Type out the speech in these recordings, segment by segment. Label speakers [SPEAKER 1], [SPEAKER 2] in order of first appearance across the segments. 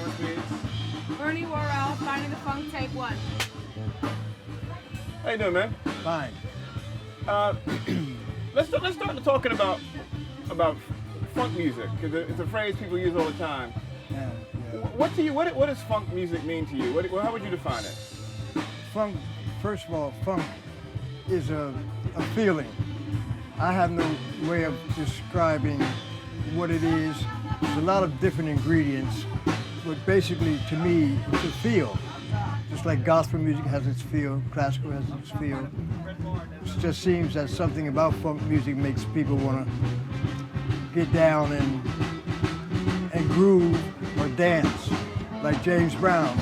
[SPEAKER 1] camera speeds.
[SPEAKER 2] Bernie Worrell, Finding the Funk, take one.
[SPEAKER 1] How you doing, man?
[SPEAKER 3] Fine.
[SPEAKER 1] Let's start talking about funk music, because it's a phrase people use all the time.
[SPEAKER 3] Yeah.
[SPEAKER 1] What to you? What does funk music mean to you? How would you define it?
[SPEAKER 3] Funk, first of all, funk is a feeling. I have no way of describing what it is. There's a lot of different ingredients, but basically, to me, it's a feel. Just like gospel music has its feel, classical has its feel. It just seems that something about funk music makes people want to get down and groove or dance, like James Brown,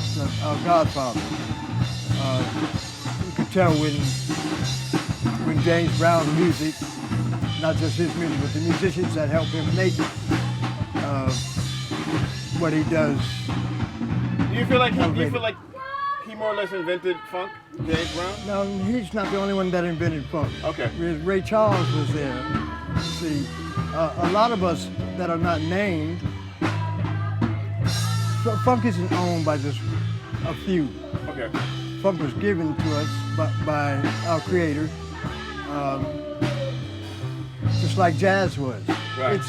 [SPEAKER 3] our godfather. You could tell when James Brown's music, not just his music, but the musicians that help him make what he does.
[SPEAKER 1] Do you feel like he more or less invented funk, James Brown?
[SPEAKER 3] No, he's not the only one that invented funk.
[SPEAKER 1] Okay.
[SPEAKER 3] Ray Charles was there. See, a lot of us that are not named, funk isn't owned by just a few.
[SPEAKER 1] Okay.
[SPEAKER 3] Funk was given to us by our creator, just like jazz was.
[SPEAKER 1] Right.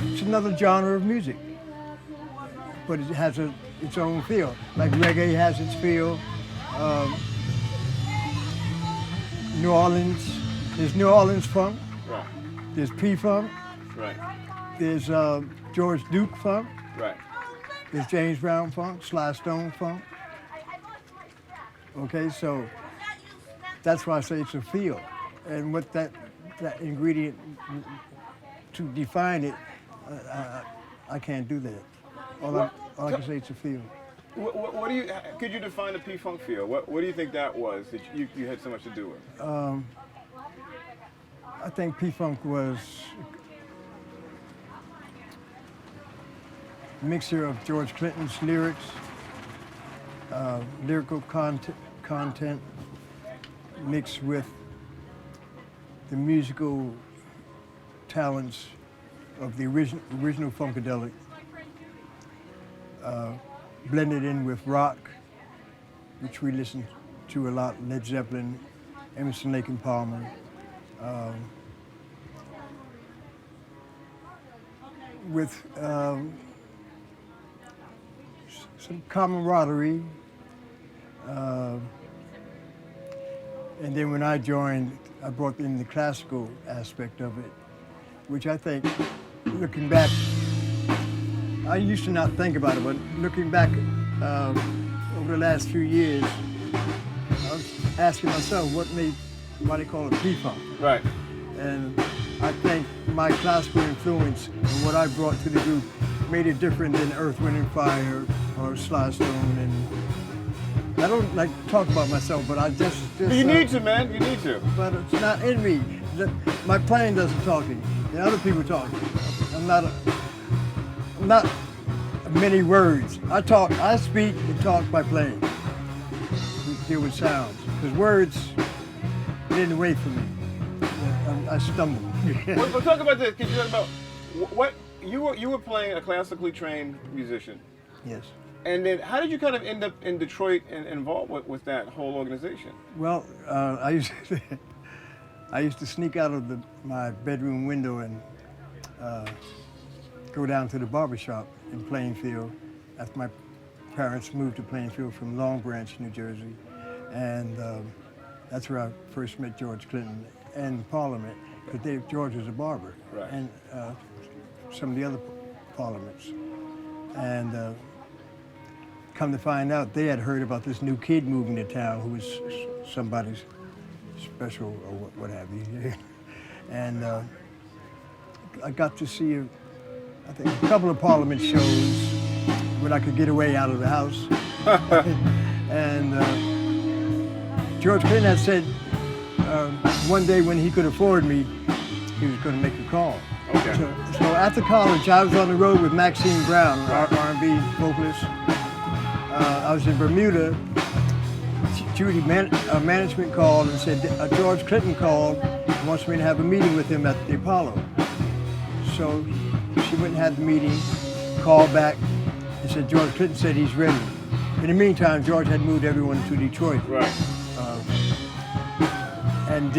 [SPEAKER 3] It's another genre of music, but it has its own feel. Like reggae has its feel. New Orleans, there's New Orleans funk.
[SPEAKER 1] Right.
[SPEAKER 3] There's P-funk.
[SPEAKER 1] Right.
[SPEAKER 3] There's George Duke funk.
[SPEAKER 1] Right.
[SPEAKER 3] There's James Brown funk, Sly Stone funk. Okay, so that's why I say it's a feel. And what that ingredient, to define it, I can't do that. All I can say it's a feel.
[SPEAKER 1] What do you? Could you define the P-funk feel? What do you think that was that you had so much to do with?
[SPEAKER 3] I think P-funk was a mixture of George Clinton's lyrics, lyrical content mixed with the musical talents of the original Funkadelic, blended in with rock, which we listened to a lot, Led Zeppelin, Emerson, Lake and Palmer. With some camaraderie. And then when I joined, I brought in the classical aspect of it, which I think, looking back, I used to not think about it, but looking back over the last few years, I was asking myself why they call it P-funk.
[SPEAKER 1] Right.
[SPEAKER 3] And I think my classical influence and what I brought to the group made it different than Earth, Wind and Fire or Sly Stone. And I don't like to talk about myself, but I just
[SPEAKER 1] You need to, man. You need to.
[SPEAKER 3] But it's not in me. My playing doesn't talking. The other people talking. I'm not many words. I speak and talk by playing. We deal with sounds. Because words get in the way for me. I stumble.
[SPEAKER 1] We'll talk about this. Can you talk about what you were playing a classically trained musician?
[SPEAKER 3] Yes.
[SPEAKER 1] And then how did you kind of end up in Detroit and involved with that whole organization?
[SPEAKER 3] Well, I used to sneak out of my bedroom window and go down to the barber shop in Plainfield after my parents moved to Plainfield from Long Branch, New Jersey. And that's where I first met George Clinton and Parliament, because George was a barber.
[SPEAKER 1] Right.
[SPEAKER 3] And some of the other parliaments. And come to find out, they had heard about this new kid moving to town who was somebody's special or what have you. And I got to see, I think, a couple of Parliament shows when I could get away out of the house. And George Clinton had said one day when he could afford me, he was going to make a call.
[SPEAKER 1] Okay.
[SPEAKER 3] So after college, I was on the road with Maxine Brown, R&B vocalist. I was in Bermuda. Judy management called and said George Clinton called and wants me to have a meeting with him at the Apollo. So she went and had the meeting, called back, and said George Clinton said he's ready. In the meantime, George had moved everyone to Detroit.
[SPEAKER 1] Right.
[SPEAKER 3] And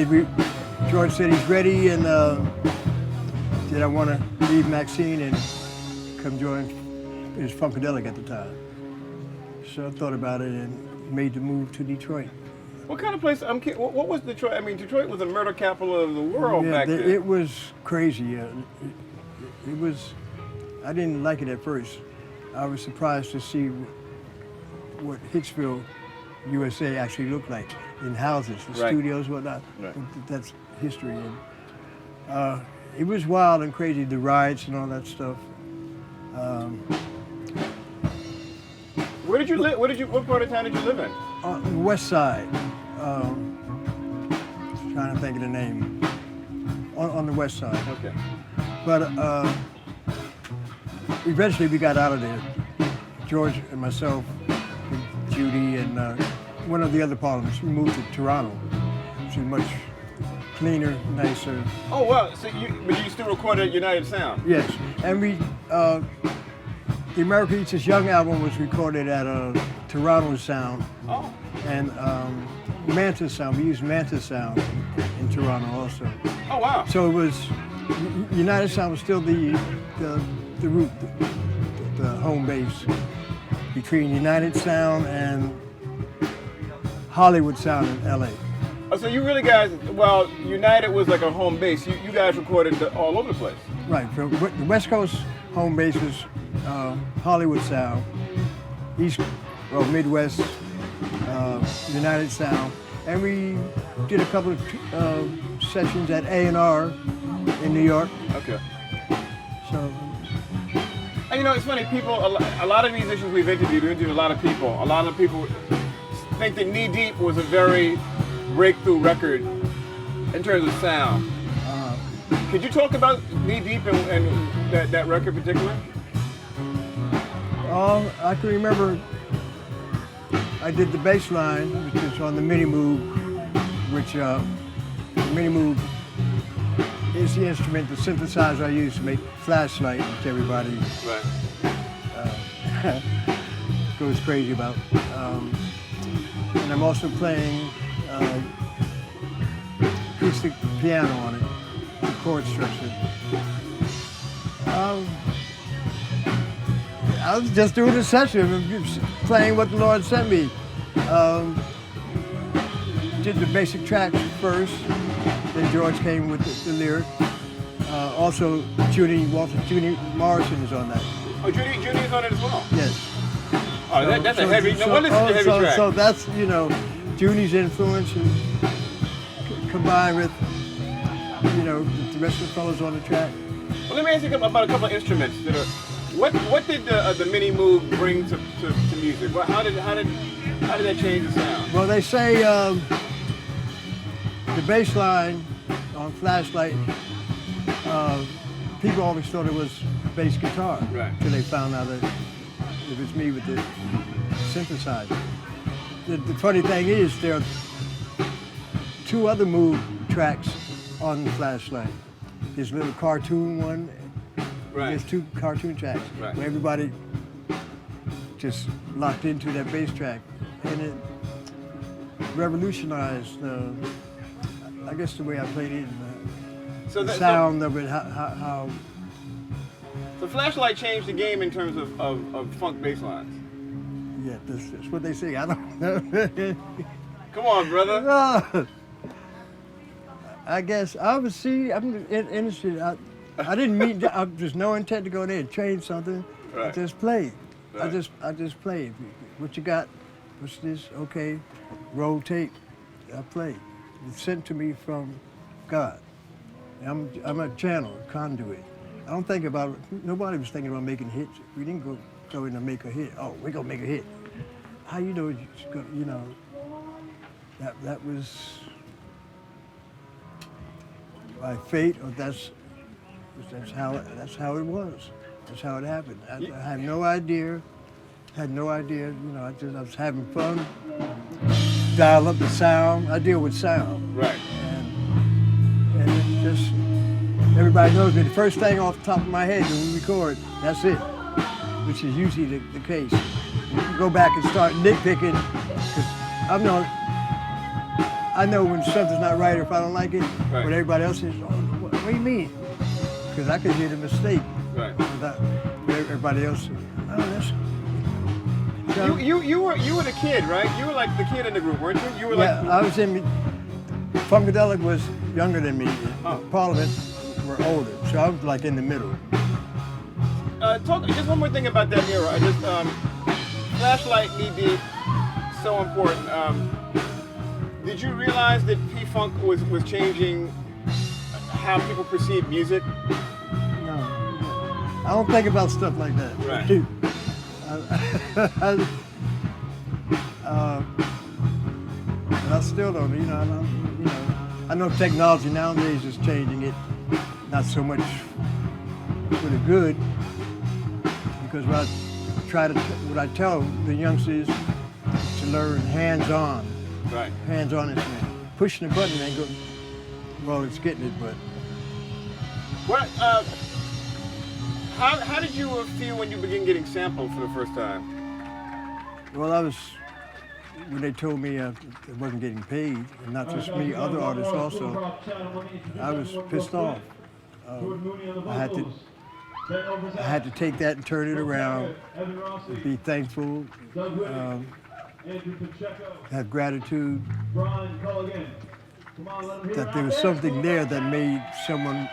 [SPEAKER 3] George said he's ready, and did I want to leave Maxine and come join his Funkadelic at the time. So I thought about it and made the move to Detroit.
[SPEAKER 1] What kind of place? What was Detroit? I mean, Detroit was the murder capital of the world back then.
[SPEAKER 3] It was crazy. It was. I didn't like it at first. I was surprised to see what Hicksville, USA actually looked like in houses, the
[SPEAKER 1] Right.
[SPEAKER 3] studios, whatnot.
[SPEAKER 1] Right.
[SPEAKER 3] That's history. And, it was wild and crazy, the riots and all that stuff.
[SPEAKER 1] Where did you live? What part of town did you live in?
[SPEAKER 3] On the west side, trying to think of the name, on the west side.
[SPEAKER 1] Okay.
[SPEAKER 3] But eventually we got out of there. George and myself, and Judy, and one of the other parliaments, we moved to Toronto, which is much cleaner, nicer.
[SPEAKER 1] Oh wow! So but you still recorded at United Sound?
[SPEAKER 3] Yes, and we, the America Eats Us Young album was recorded at Toronto Sound.
[SPEAKER 1] Oh.
[SPEAKER 3] And Manta Sound, we used Manta Sound in Toronto also.
[SPEAKER 1] Oh wow!
[SPEAKER 3] So it was, United Sound was still the root, the home base between United Sound and Hollywood Sound in LA.
[SPEAKER 1] Oh, so you really guys, well, United was like a home base. You guys recorded all over the place.
[SPEAKER 3] Right, the West Coast home base was Hollywood Sound, Midwest, United Sound, and we did a couple of sessions at A&R in New York.
[SPEAKER 1] Okay.
[SPEAKER 3] So,
[SPEAKER 1] And you know, it's funny, people, a lot of musicians we've interviewed a lot of people. A lot of people think that Knee Deep was a very breakthrough record in terms of sound. Could you talk about Knee Deep and that record in particular?
[SPEAKER 3] I can remember I did the bass line, which is on the Mini Moog, which the Mini Moog is the instrument, the synthesizer I use to make Flashlight, which everybody goes crazy about. And I'm also playing acoustic piano on it, the chord structure. I was just doing a session, playing what the Lord sent me. Did the basic tracks first, then George came with the lyric. Also, Judy Morrison is on that.
[SPEAKER 1] Oh, Judy's on it as well?
[SPEAKER 3] Yes.
[SPEAKER 1] Oh, that's a heavy, no wonder it's a heavy track.
[SPEAKER 3] So that's, Judy's influence and combined with, the rest of the fellows on the track.
[SPEAKER 1] Well, let me ask you about a couple of instruments that are. What did the Mini Moog bring to music? How did that change the sound?
[SPEAKER 3] Well, they say the bass line on Flashlight, people always thought it was bass guitar.
[SPEAKER 1] Right.
[SPEAKER 3] Until they found out that it was me with the synthesizer. The funny thing is, there are two other Moog tracks on the Flashlight. There's a little cartoon one.
[SPEAKER 1] Right.
[SPEAKER 3] There's two cartoon tracks
[SPEAKER 1] Right.
[SPEAKER 3] where everybody just locked into that bass track, and it revolutionized, I guess, the way I played it, and the sound of it. How
[SPEAKER 1] the Flashlight changed the game in terms of funk bass lines.
[SPEAKER 3] Yeah, that's what they say. I don't know.
[SPEAKER 1] Come on, brother.
[SPEAKER 3] I guess I'm interested. I didn't mean. There's no intent to go there and change something.
[SPEAKER 1] Right.
[SPEAKER 3] I just played.
[SPEAKER 1] Right.
[SPEAKER 3] I just played. What you got? What's this? Okay, roll tape. I played. It's sent to me from God. I'm a channel, a conduit. I don't think about it. Nobody was thinking about making hits. We didn't go in to make a hit. Oh, we're gonna make a hit. How you know? That was by fate, or that's how it was. That's how it happened. I had no idea. I was having fun. Dial up the sound. I deal with sound.
[SPEAKER 1] Right.
[SPEAKER 3] And it just everybody knows me. The first thing off the top of my head when we record, that's it, which is usually the case. You can go back and start nitpicking, because I know when something's not right or if I don't like it,
[SPEAKER 1] Right.
[SPEAKER 3] but everybody else is, oh, what do you mean? Because I could hear the mistake.
[SPEAKER 1] Right.
[SPEAKER 3] Without everybody else, oh, that's... So,
[SPEAKER 1] You were the kid, right? You were like the kid in the group, weren't you? You were
[SPEAKER 3] yeah,
[SPEAKER 1] like.
[SPEAKER 3] I was in... Funkadelic was younger than me.
[SPEAKER 1] Oh.
[SPEAKER 3] Parliament were older, so I was like in the middle.
[SPEAKER 1] Talk just one more thing about that era. I just flashlight knee deep, so important. Did you realize that P-Funk was changing how people perceive music?
[SPEAKER 3] No, I don't think about stuff like that.
[SPEAKER 1] Right.
[SPEAKER 3] And I still don't. I know technology nowadays is changing it, not so much for the good, because what I tell the youngsters is to learn hands-on.
[SPEAKER 1] Right.
[SPEAKER 3] Hands-on instrument. Pushing the button ain't good. Well, it's getting it, but
[SPEAKER 1] What? How did you feel when you began getting sampled for the first time?
[SPEAKER 3] well, when they told me I wasn't getting paid, and not just me, other artists also, I was pissed off. I had to take that and turn it around, be thankful, have gratitude that there was something there that made someone,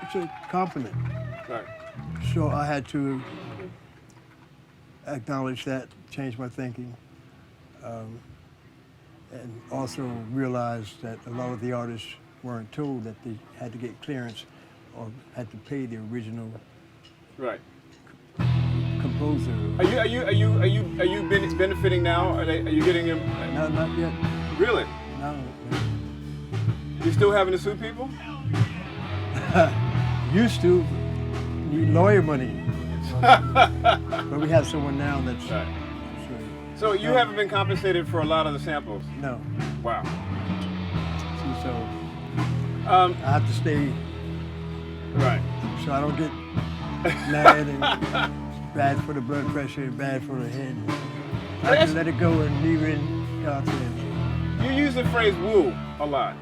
[SPEAKER 3] it's a compliment.
[SPEAKER 1] Right.
[SPEAKER 3] So I had to acknowledge that, change my thinking, and also realize that a lot of the artists weren't told that they had to get clearance or had to pay the original
[SPEAKER 1] Right.
[SPEAKER 3] composer.
[SPEAKER 1] Are you benefiting now? Are you getting them?
[SPEAKER 3] No, not yet.
[SPEAKER 1] Really?
[SPEAKER 3] No.
[SPEAKER 1] You still having to sue people?
[SPEAKER 3] Used to need lawyer money, but we have someone now that's.
[SPEAKER 1] Right. So you haven't been compensated for a lot of the samples?
[SPEAKER 3] No.
[SPEAKER 1] Wow.
[SPEAKER 3] See, so
[SPEAKER 1] Um,
[SPEAKER 3] I have to stay
[SPEAKER 1] right.
[SPEAKER 3] so I don't get mad and bad for the blood pressure and bad for the head. I can let it go and leave it in God's hands.
[SPEAKER 1] You use the phrase "woo" a lot.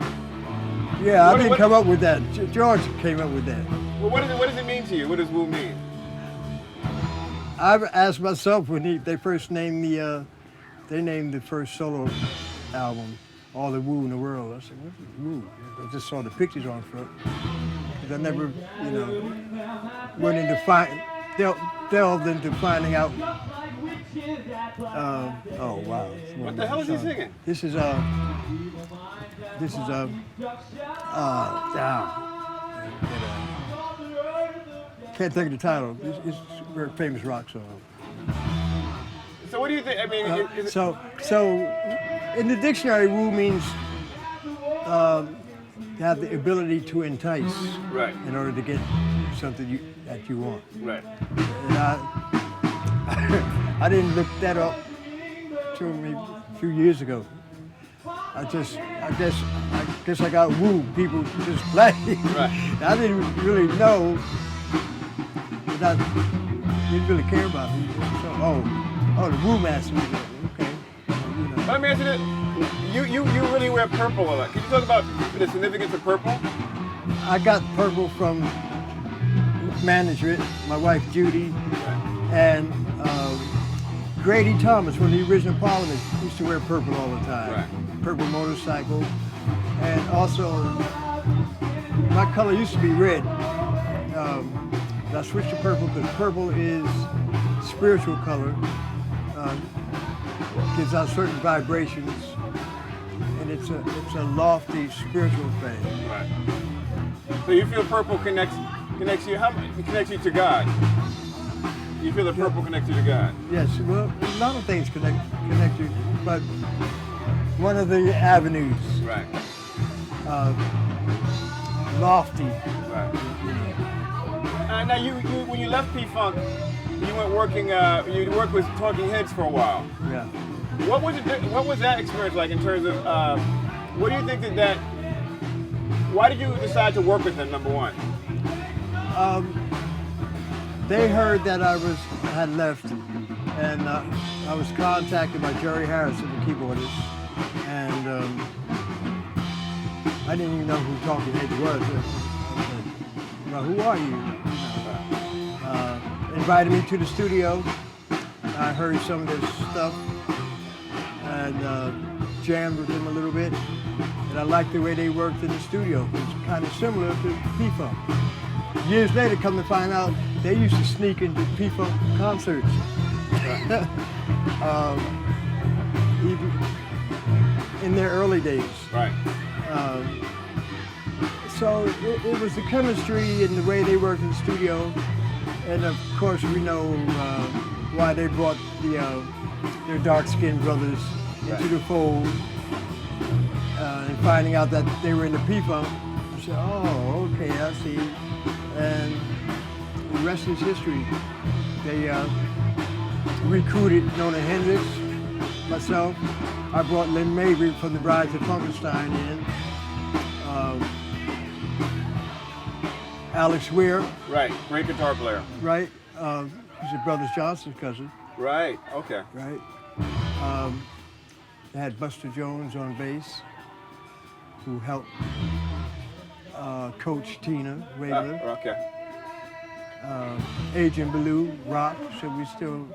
[SPEAKER 3] Yeah, I
[SPEAKER 1] What-
[SPEAKER 3] didn't
[SPEAKER 1] what-
[SPEAKER 3] come up with that. George came up with that.
[SPEAKER 1] Well, what does it mean to you? What does "woo" mean?
[SPEAKER 3] I've asked myself when they first named they named the first solo album, All the Woo in the World. I said, what's woo? I just saw the pictures on front. 'Cause I never, went into delved into finding out. Oh wow!
[SPEAKER 1] What the hell is he singing?
[SPEAKER 3] This is can't think of the title. It's a very famous rock song.
[SPEAKER 1] So what do you think? I mean, is it,
[SPEAKER 3] So in the dictionary, woo means to have the ability to entice
[SPEAKER 1] right,
[SPEAKER 3] in order to get something that you want.
[SPEAKER 1] right.
[SPEAKER 3] And I didn't look that up till maybe a few years ago. I guess I got woo. People just play.
[SPEAKER 1] Right.
[SPEAKER 3] I didn't really know. I didn't really care about it. So, oh, the woo master. Okay.
[SPEAKER 1] Let me ask you this. You really wear purple a lot. Can you talk about the significance of purple?
[SPEAKER 3] I got purple from management, my wife Judy, and Grady Thomas, one of the original Parliament, used to wear purple all the time.
[SPEAKER 1] Right.
[SPEAKER 3] Purple motorcycle. And also, my color used to be red. I switched to purple because purple is spiritual color. Gives out certain vibrations, and it's a lofty spiritual thing.
[SPEAKER 1] Right. So you feel purple connects you? How it connects you to God? You feel that purple connects you to God?
[SPEAKER 3] Yes, well, a lot of things connect you, but one of the avenues,
[SPEAKER 1] Right.
[SPEAKER 3] lofty.
[SPEAKER 1] Right. Now you when you left P-Funk, you went working. You worked with Talking Heads for a while.
[SPEAKER 3] Yeah.
[SPEAKER 1] What was that experience like in terms of what do you think that Why did you decide to work with him, number one?
[SPEAKER 3] They heard that I had left, and I was contacted by Jerry Harrison, the keyboardist, and I didn't even know who Talking Heads was. I said, well, who are you? Invited me to the studio. I heard some of this stuff and jammed with them a little bit, and I liked the way they worked in the studio. It was kind of similar to P-Funk. Years later, come to find out, they used to sneak into P-Funk concerts. Even in their early days.
[SPEAKER 1] Right.
[SPEAKER 3] So it was the chemistry and the way they worked in the studio. And of course, we know why they brought their dark-skinned brothers into the fold. And finding out that they were in the P-Funk, I said, oh, okay, I see. And the rest is history. They recruited Nona Hendrix, myself. I brought Lynn Mabry from the Brides of Funkenstein in. Alex Weir.
[SPEAKER 1] Right, great guitar player.
[SPEAKER 3] Right, he's your Brothers Johnson's cousin.
[SPEAKER 1] Right, okay.
[SPEAKER 3] Right. They had Buster Jones on bass, who helped coach Tina Wayler.
[SPEAKER 1] Okay.
[SPEAKER 3] Adrian Ballou, rock, so we still...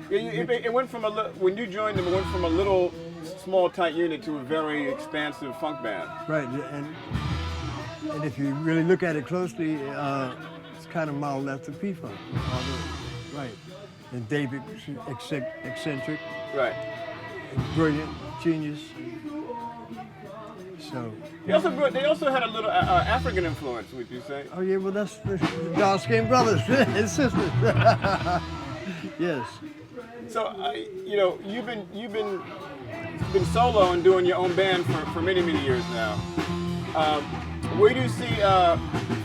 [SPEAKER 1] It went from when you joined them, it went from a little small tight unit to a very expansive funk band.
[SPEAKER 3] Right, and if you really look at it closely, it's kind of modeled after P-Funk. Right. And David was eccentric.
[SPEAKER 1] Right.
[SPEAKER 3] Brilliant, genius. So.
[SPEAKER 1] They also had a little African influence, would you say?
[SPEAKER 3] Oh yeah, well that's the dark-skinned brothers and sisters. Yes.
[SPEAKER 1] So you've been solo and doing your own band for many years now. Where do you see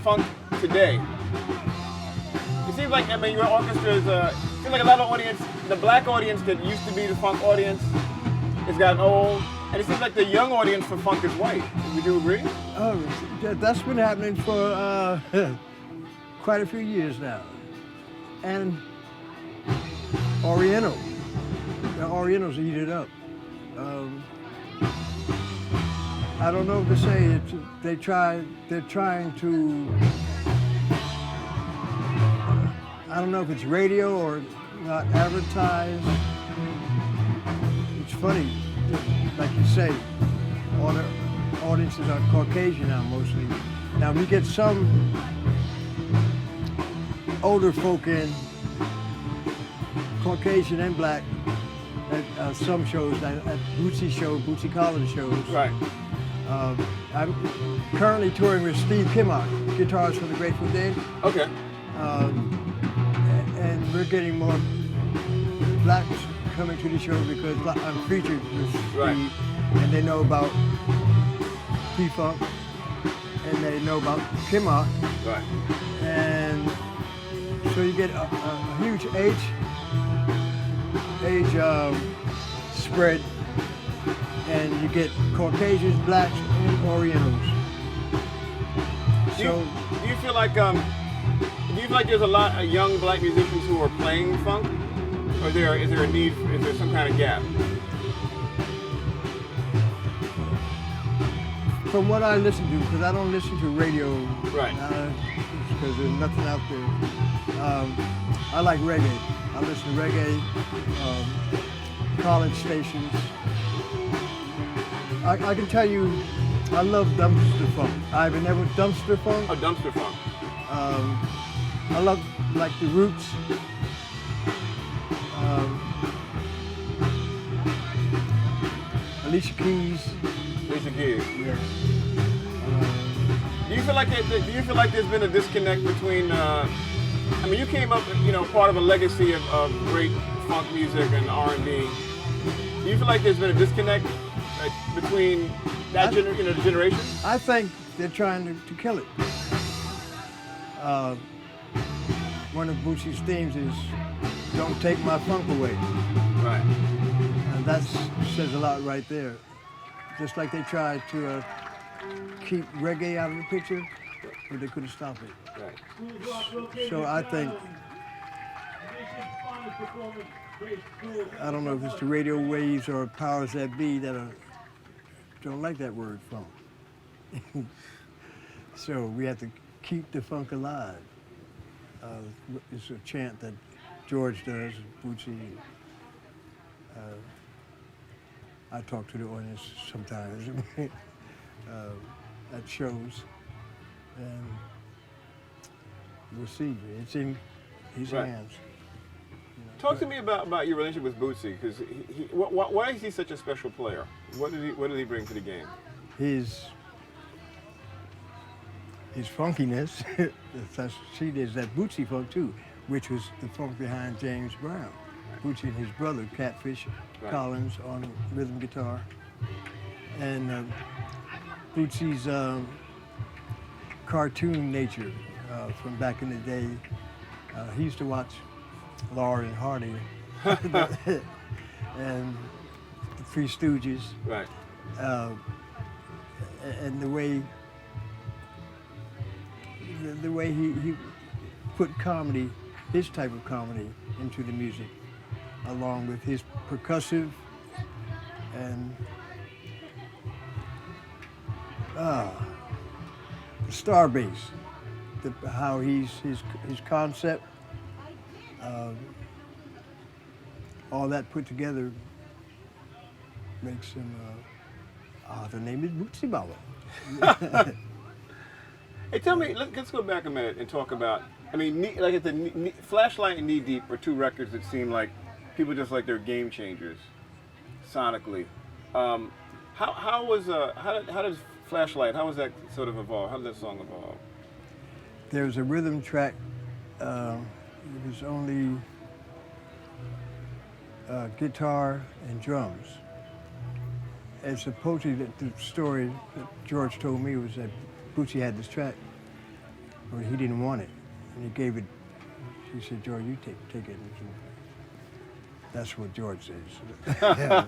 [SPEAKER 1] funk today? It seems like your orchestra is seems like a lot of audience, the black audience that used to be the funk audience, has gotten old. And it seems like the young audience for funk is white. Would you agree?
[SPEAKER 3] Oh, that's been happening for quite a few years now. And Oriental. The Orientals eat it up. I don't know what to say. They're trying to, I don't know if it's radio or not advertised. It's funny. Like you say, all the audiences are Caucasian now, mostly. Now, we get some older folk in, Caucasian and black, at some shows, at Bootsy Collins shows.
[SPEAKER 1] Right.
[SPEAKER 3] I'm currently touring with Steve Kimmock, guitarist for the Grateful Dead.
[SPEAKER 1] Okay.
[SPEAKER 3] And we're getting more blacks coming to the show because I'm featured with Steve,
[SPEAKER 1] right.
[SPEAKER 3] And they know about P-Funk, and they know about Kimmock.
[SPEAKER 1] Right.
[SPEAKER 3] And so you get a huge age spread, and you get Caucasians, blacks, and Orientals.
[SPEAKER 1] Do you feel like there's a lot of young black musicians who are playing funk? Or is there a need, is there some kind of gap?
[SPEAKER 3] From what I listen to, because I don't listen to radio,
[SPEAKER 1] right?
[SPEAKER 3] Because there's nothing out there. I like reggae. I listen to reggae, college stations. I can tell you, I love dumpster funk. Ivan ever dumpster funk?
[SPEAKER 1] Oh, dumpster funk.
[SPEAKER 3] I love like the Roots. Alicia Keys.
[SPEAKER 1] Alicia Keys.
[SPEAKER 3] Yes.
[SPEAKER 1] Do you feel like there's been a disconnect between? You came up, part of a legacy of great funk music and R&B. Do you feel like there's been a disconnect between that generation?
[SPEAKER 3] I think they're trying to kill it. One of Bootsy's themes is "Don't take my funk away."
[SPEAKER 1] Right.
[SPEAKER 3] And that says a lot right there. Just like they tried to keep reggae out of the picture, but they couldn't stop it.
[SPEAKER 1] Right.
[SPEAKER 3] So I think, I don't know if it's the radio waves or powers that be that don't like that word funk. So we have to keep the funk alive. It's a chant that George does, Bootsy. I talk to the audience sometimes at shows, and we'll see. It's in his hands.
[SPEAKER 1] Talk to me about your relationship with Bootsy, because why is he such a special player? What did he bring to the game?
[SPEAKER 3] His funkiness. See, there's that Bootsy funk too, which was the funk behind James Brown. Bootsy and his brother, Catfish Collins, on rhythm guitar. And Bootsy's cartoon nature from back in the day. He used to watch Laurel and Hardy and the Three Stooges.
[SPEAKER 1] Right.
[SPEAKER 3] And the way he put comedy, his type of comedy, into the music, along with his percussive and star bass, how his concept, all that put together makes him. The name is Bootsy Baba.
[SPEAKER 1] Hey, tell me, let's go back a minute and talk about, I mean, like at the Flashlight and Knee Deep are two records that seem like people just like they're game changers, sonically. How does Flashlight, how was that sort of evolve? How did that song evolve?
[SPEAKER 3] There's a rhythm track, it was only guitar and drums. And supposedly the story that George told me was that Bootsy had this track, but he didn't want it. And he gave it, he said, George, you take it. That's what George says.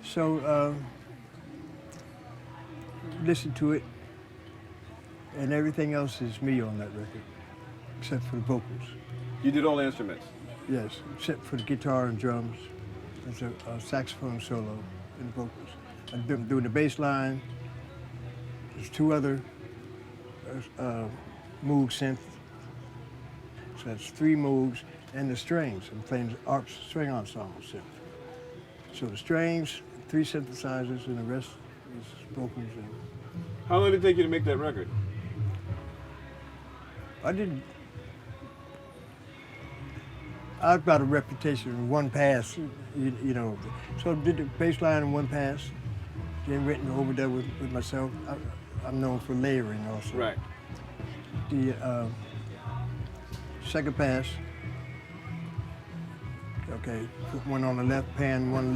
[SPEAKER 3] So, listen to it, and everything else is me on that record, except for the vocals.
[SPEAKER 1] You did all the instruments?
[SPEAKER 3] Yes, except for the guitar and drums. There's a saxophone solo and vocals. I'm doing the bass line. There's two other Moog synths. So that's three Moogs, and the strings. I'm playing ARP string ensemble synth. So the strings, three synthesizers, and the rest is vocals.
[SPEAKER 1] How long did it take you to make that record?
[SPEAKER 3] I've got a reputation in one pass, you know. So I did the bass line in one pass, then written over there with myself. I'm known for layering also.
[SPEAKER 1] Right.
[SPEAKER 3] The second pass, okay, put one on the left, pan one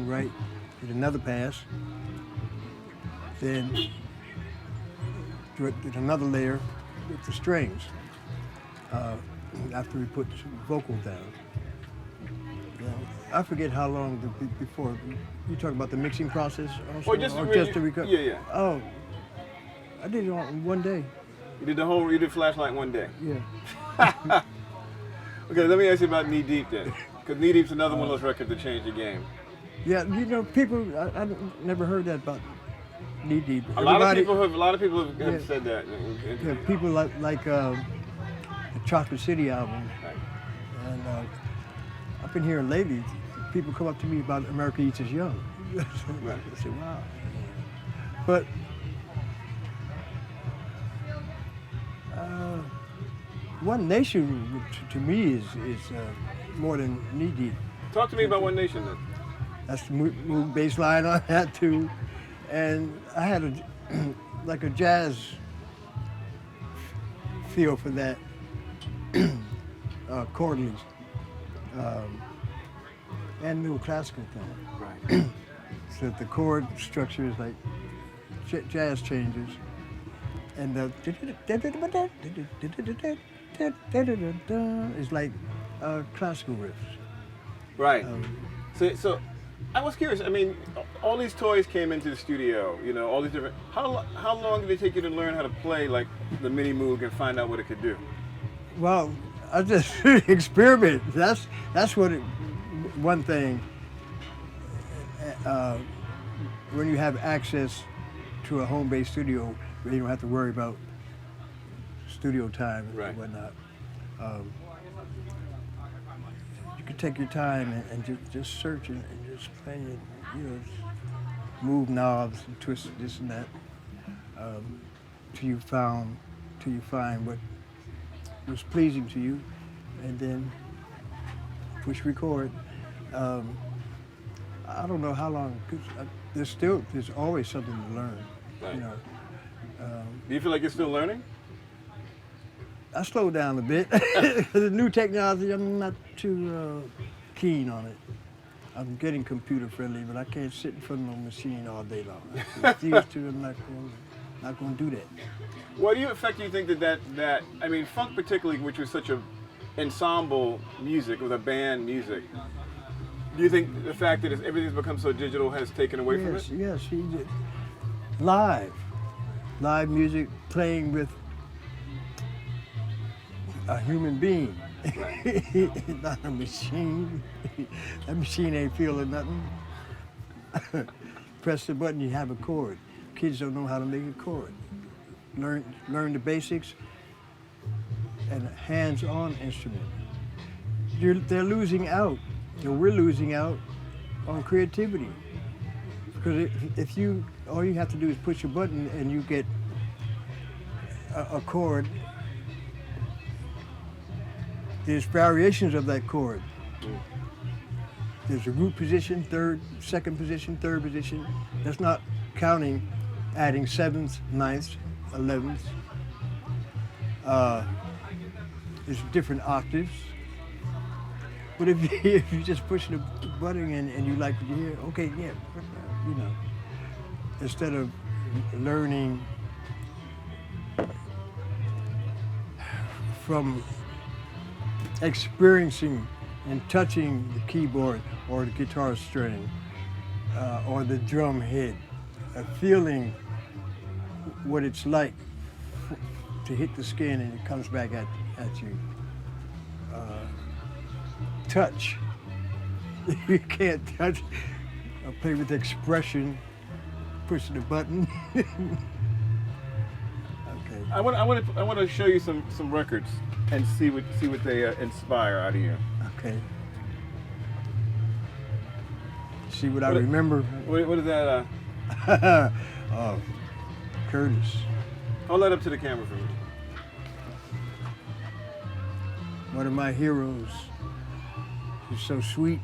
[SPEAKER 3] right, did another pass, then did another layer with the strings. After we put some vocals down. I forget how long before. You talk about the mixing process also?
[SPEAKER 1] Or just
[SPEAKER 3] the record?
[SPEAKER 1] Yeah, yeah.
[SPEAKER 3] Oh, I did it all in one day.
[SPEAKER 1] You did Flashlight one day?
[SPEAKER 3] Yeah.
[SPEAKER 1] Okay, let me ask you about Knee Deep then. Because Knee Deep's another one of those records that changed the game.
[SPEAKER 3] Yeah, you know, people, I never heard that about Knee Deep.
[SPEAKER 1] A lot of people have said that.
[SPEAKER 3] Yeah, people like the Chocolate City album.
[SPEAKER 1] Right.
[SPEAKER 3] And I've been hearing lately, people come up to me about America Eats Us Young.
[SPEAKER 1] Right.
[SPEAKER 3] I say, wow. But One Nation, to me, is more than Knee Deep.
[SPEAKER 1] Talk to me about One Nation then.
[SPEAKER 3] That's the Moog bass line on that too. And I had like a jazz feel for that, chordless, and new classical thing.
[SPEAKER 1] Right.
[SPEAKER 3] So the chord structure is like jazz changes, and the it's like classical riffs.
[SPEAKER 1] Right. So I was curious. I mean, all these toys came into the studio. You know, all these different. How long did it take you to learn how to play like the Mini Moog and find out what it could do?
[SPEAKER 3] Well, I just experiment. That's what one thing. When you have access to a home-based studio, where you don't have to worry about studio time
[SPEAKER 1] Right.
[SPEAKER 3] and whatnot. You can take your time and just search and just play it, you know, move knobs and twist this and that, till you find what was pleasing to you, and then push record. I don't know how long, 'cause there's always something to learn,
[SPEAKER 1] Right.
[SPEAKER 3] you know.
[SPEAKER 1] Do you feel like you're still learning?
[SPEAKER 3] I slowed down a bit. The new technology, I'm not too keen on it. I'm getting computer friendly, but I can't sit in front of a machine all day long. If used to, I'm not going to do that.
[SPEAKER 1] What effect do you think that I mean, funk particularly, which was such a ensemble music, with a band music, do you think the fact that everything's become so digital has taken away from it?
[SPEAKER 3] Yes, he did. Live music, playing with a human being, not a machine. That machine ain't feeling nothing. Press the button, you have a chord. Kids don't know how to make a chord. Learn the basics and a hands-on instrument. They're losing out, and we're losing out on creativity. Because if all you have to do is push a button and you get a chord. There's variations of that chord. There's a root position, second position, third position. That's not counting, adding sevenths, ninths, 11ths. There's different octaves. But if you just push the button and you like what you hear, okay, yeah, you know. Instead of learning from experiencing and touching the keyboard or the guitar string or the drum head, feeling what it's like to hit the skin and it comes back at you. Touch. You can't touch. I play with expression, pushing the button. Okay.
[SPEAKER 1] I want to show you some records and see what they inspire out of you.
[SPEAKER 3] Okay. See what I remember.
[SPEAKER 1] What is that?
[SPEAKER 3] Oh, Curtis.
[SPEAKER 1] Hold that up to the camera for me.
[SPEAKER 3] One of my heroes. He's so sweet,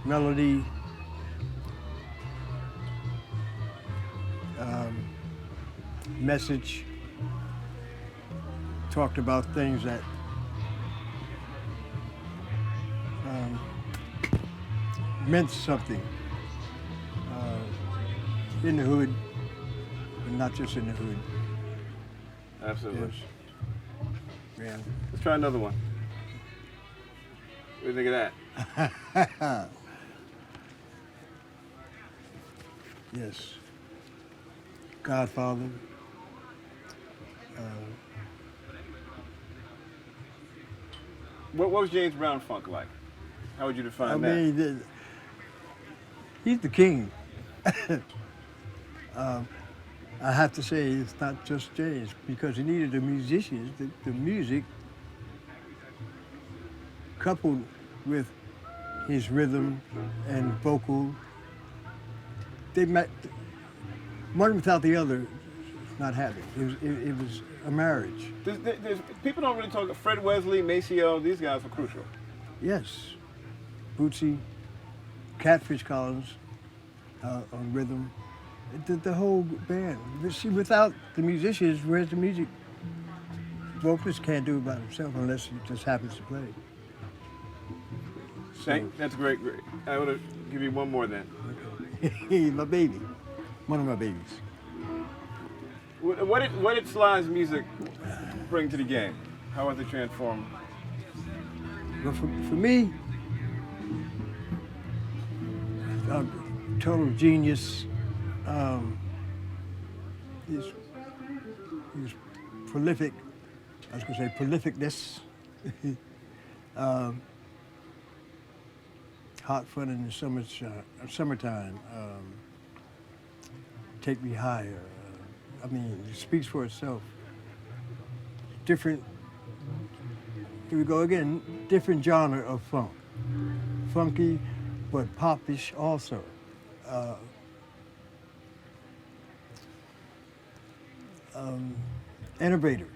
[SPEAKER 3] melody. Message. Talked about things that meant something in the hood, but not just in the hood.
[SPEAKER 1] Absolutely.
[SPEAKER 3] Yes. Yeah.
[SPEAKER 1] Let's try another one. What do you think of that?
[SPEAKER 3] Yes. Godfather.
[SPEAKER 1] What was James Brown funk like? How would you define
[SPEAKER 3] I
[SPEAKER 1] that?
[SPEAKER 3] mean, he's the king. I have to say it's not just James, because he needed the musicians, the music, coupled with his rhythm and vocal. They met, one without the other, not having. It was a marriage.
[SPEAKER 1] People don't really talk. Fred Wesley, Maceo, these guys were crucial.
[SPEAKER 3] Yes. Bootsy, Catfish Collins on rhythm. The whole band. But see, without the musicians, where's the music? Vocalist can't do it by himself unless he just happens to play. So,
[SPEAKER 1] That's great. I want to give you one more then.
[SPEAKER 3] okay. My baby. One of my babies.
[SPEAKER 1] What did Sly's music bring to the game? How was it transformed?
[SPEAKER 3] But for me, a total genius. He's prolific. I was going to say prolificness. Hot fun in the summertime. Take me higher. I mean, it speaks for itself. Different. Here we go again. Different genre of funk. Funky, but popish also. Innovator.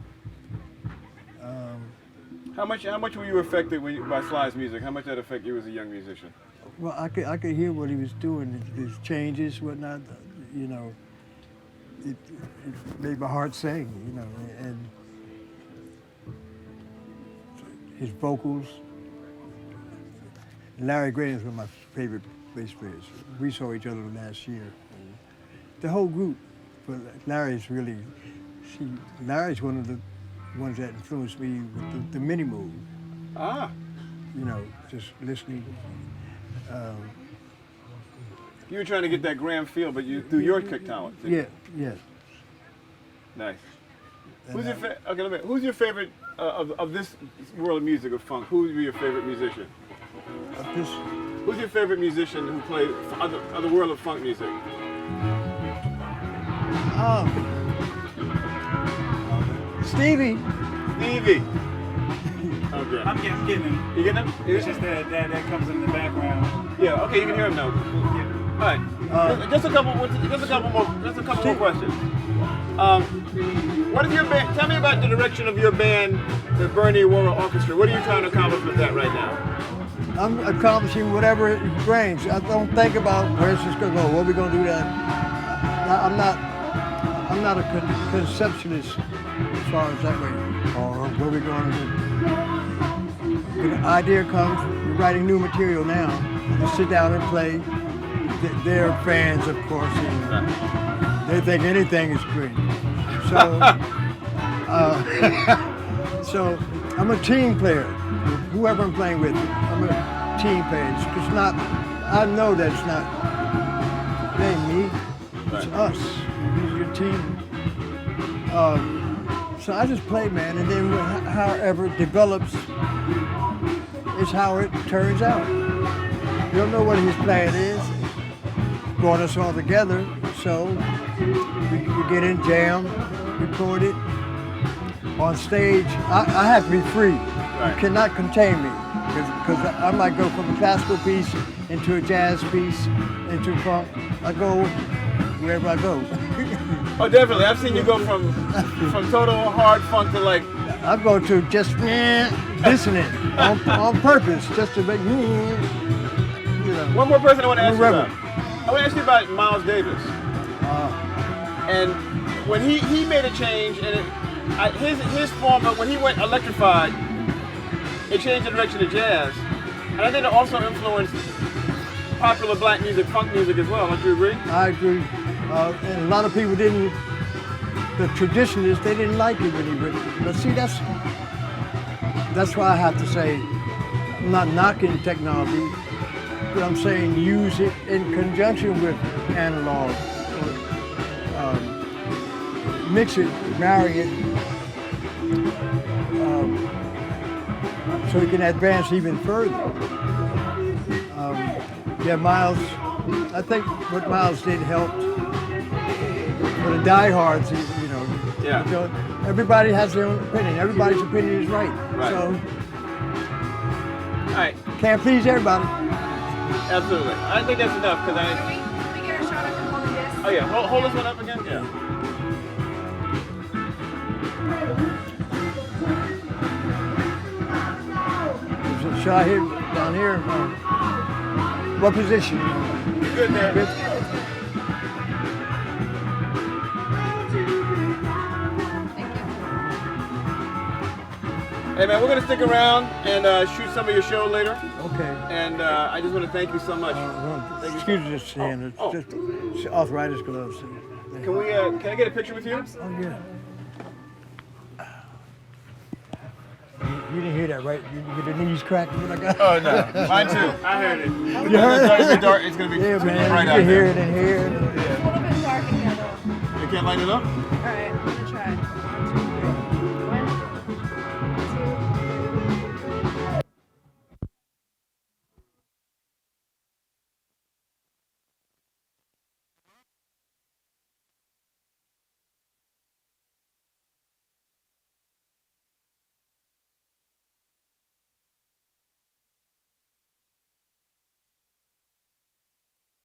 [SPEAKER 1] How much were you affected by Sly's music? How much did that affect you as a young musician?
[SPEAKER 3] Well, I could hear what he was doing, his changes, whatnot. You know, it made my heart sing. You know, and his vocals. Larry Graham's one of my favorite bass players. We saw each other last year. The whole group, but Larry's really. Larry's one of the ones that influenced me with the mini move.
[SPEAKER 1] Ah.
[SPEAKER 3] You know, just listening.
[SPEAKER 1] You were trying to get that Graham feel, but you through your kick talent.
[SPEAKER 3] Yeah, yeah.
[SPEAKER 1] Nice. Who's your favorite of this world of music of funk? Who would be your favorite musician? Who's your favorite musician who plays of the world of funk music?
[SPEAKER 3] Stevie.
[SPEAKER 1] Stevie. Okay.
[SPEAKER 4] I'm getting him.
[SPEAKER 1] You getting him?
[SPEAKER 4] It's just that comes in the background.
[SPEAKER 1] Yeah. Okay, you can hear him now. All right. Just a couple more questions. What is your band? Tell me about the direction of your band, the Bernie Worrell Orchestra. What are you trying to accomplish with that right now?
[SPEAKER 3] I'm accomplishing whatever it brings. I don't think about where's this going to go. What are we going to do that? I'm not a conceptualist as far as that way, or what we're going to do. When an idea comes, we're writing new material now. We sit down and play. They're fans, of course. And they think anything is great. So, so I'm a team player. Whoever I'm playing with, I'm a team player. It's not. I know that it's not. It ain't me. It's us. It's your team. So I just play, man, and then however it develops is how it turns out. You don't know what his plan is. Brought us all together, so we get in, jam, record it. On stage, I have to be free.
[SPEAKER 1] Right.
[SPEAKER 3] You cannot contain me, because I might go from a classical piece into a jazz piece, into funk. I go wherever I go.
[SPEAKER 1] Oh, definitely. I've seen you go from total hard funk to like.
[SPEAKER 3] I go to just dissonant on purpose, just to make me. You know.
[SPEAKER 1] One more person I want to ask you
[SPEAKER 3] Reverend.
[SPEAKER 1] about. I want to ask you about Miles Davis. And when he made a change, and his form of when he went electrified, it changed the direction of jazz, and I think it also influenced popular black music, funk music as well. Don't you agree?
[SPEAKER 3] I agree. And a lot of people didn't. The traditionalists, they didn't like it when he went. But see, that's why I have to say, I'm not knocking technology, but I'm saying use it in conjunction with analog. Mix it, marry it, so we can advance even further. Yeah, Miles, I think what Miles did helped for the diehards, you know.
[SPEAKER 1] Yeah.
[SPEAKER 3] Everybody has their own opinion. Everybody's opinion is right.
[SPEAKER 1] Right.
[SPEAKER 3] So,
[SPEAKER 1] all right.
[SPEAKER 3] Can't please everybody.
[SPEAKER 1] Absolutely. I think that's enough because
[SPEAKER 2] Can we get a shot of him holding this?
[SPEAKER 1] Oh yeah, hold this one up again. Yeah.
[SPEAKER 3] There's a shot here, down here. What position?
[SPEAKER 1] You're good there.
[SPEAKER 3] Good.
[SPEAKER 1] Hey man, we're gonna stick around and shoot some of your show later.
[SPEAKER 3] Okay.
[SPEAKER 1] And I just want to thank you so much.
[SPEAKER 3] Excuse me, just hand.
[SPEAKER 1] Oh.
[SPEAKER 3] It's just arthritis gloves.
[SPEAKER 1] Can we? Can I get a picture with you?
[SPEAKER 3] Oh yeah. You didn't hear that, right? You get the knees cracked when I got.
[SPEAKER 1] Oh no, mine too.
[SPEAKER 4] I heard it.
[SPEAKER 3] You heard
[SPEAKER 1] It's dark. It's gonna be
[SPEAKER 3] Yeah, man.
[SPEAKER 1] bright
[SPEAKER 3] You
[SPEAKER 1] out
[SPEAKER 3] can hear
[SPEAKER 1] there.
[SPEAKER 3] it in here.
[SPEAKER 2] It's a little bit dark in here though.
[SPEAKER 1] You can't light it up?
[SPEAKER 2] All right.